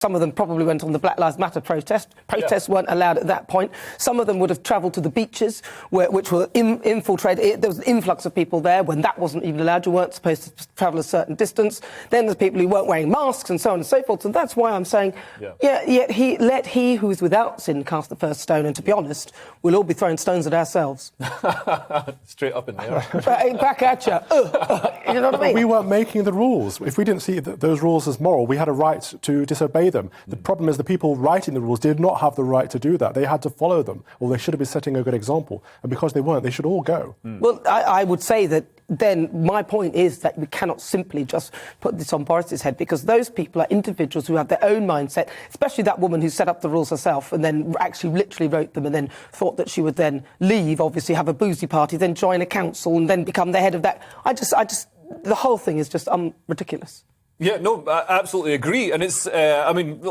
Some of them probably went on the Black Lives Matter protest. Protests weren't allowed at that point. Some of them would have travelled to the beaches, which were infiltrated. There was an influx of people there when that wasn't even allowed. You weren't supposed to travel a certain distance. Then there's people who weren't wearing masks and so on and so forth. And that's why I'm saying, yet let he who is without sin cast the first stone. And to be honest, we'll all be throwing stones at ourselves. Straight up in the air. Back at you. You know what I mean? We weren't making the rules. If we didn't see those rules as moral, we had a right to disobey them. The problem is the people writing the rules did not have the right to do that. They had to follow them, or they should have been setting a good example. And because they weren't, they should all go. Well, I would say that then my point is that we cannot simply just put this on Boris's head, because those people are individuals who have their own mindset, especially that woman who set up the rules herself and then actually literally wrote them and then thought that she would then leave, obviously have a boozy party, then join a council and then become the head of that. The whole thing is just ridiculous. Yeah, no, I absolutely agree. And it's, I mean,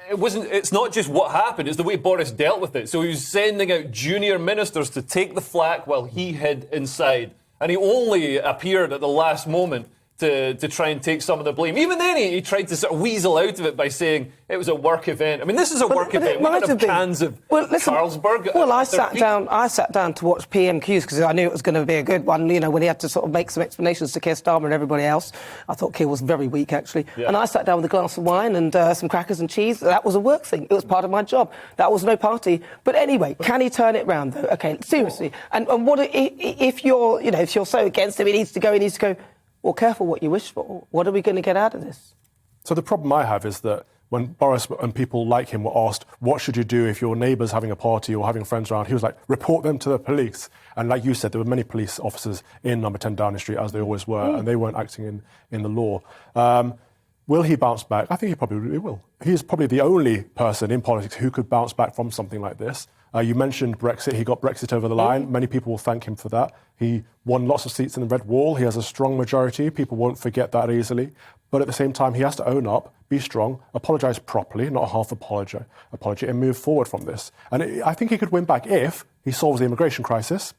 it's not just what happened, it's the way Boris dealt with it. So he was sending out junior ministers to take the flak while he hid inside. And he only appeared at the last moment to try and take some of the blame. Even then, he tried to sort of weasel out of it by saying it was a work event. I mean, this is a work event. We don't have cans of Carlsberg. Well, I sat down to watch PMQs because I knew it was going to be a good one, you know, when he had to sort of make some explanations to Keir Starmer and everybody else. I thought Keir was very weak, actually. Yeah. And I sat down with a glass of wine and some crackers and cheese. That was a work thing. It was part of my job. That was no party. But anyway, can he turn it round, though? OK, seriously. And what if you're so against him, he needs to go. Well, careful what you wish for. What are we going to get out of this? So the problem I have is that when Boris and people like him were asked, what should you do if your neighbour's having a party or having friends around, he was like, report them to the police. And like you said, there were many police officers in number 10 Downing Street, as they always were, and they weren't acting in the law. Will he bounce back? I think he probably will. He's probably the only person in politics who could bounce back from something like this. You mentioned Brexit. He got Brexit over the line. Many people will thank him for that. He won lots of seats in the Red Wall. He has a strong majority. People won't forget that easily. But at the same time, he has to own up, be strong, apologise properly, not a half apology, and move forward from this. And I think he could win back if he solves the immigration crisis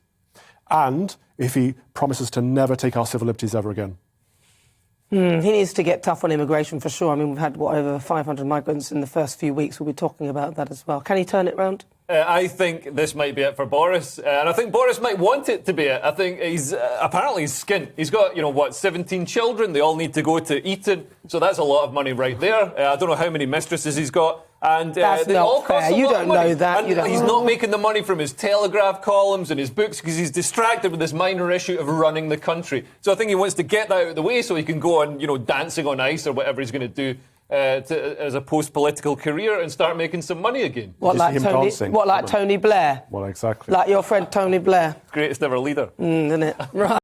and if he promises to never take our civil liberties ever again. He needs to get tough on immigration for sure. I mean, we've had, over 500 migrants in the first few weeks. We'll be talking about that as well. Can he turn it round? I think this might be it for Boris. And I think Boris might want it to be it. I think apparently he's skint. He's got, 17 children. They all need to go to Eton. So that's a lot of money right there. I don't know how many mistresses he's got. And that's they not all cost fair. a You lot don't of money. know that. And he's not making the money from his Telegraph columns and his books because he's distracted with this minor issue of running the country. So I think he wants to get that out of the way so he can go on, dancing on ice or whatever he's going to do as a post-political career and start making some money again. What, like Tony Blair? Well, exactly. Like your friend Tony Blair? Greatest ever leader. Isn't it? Right.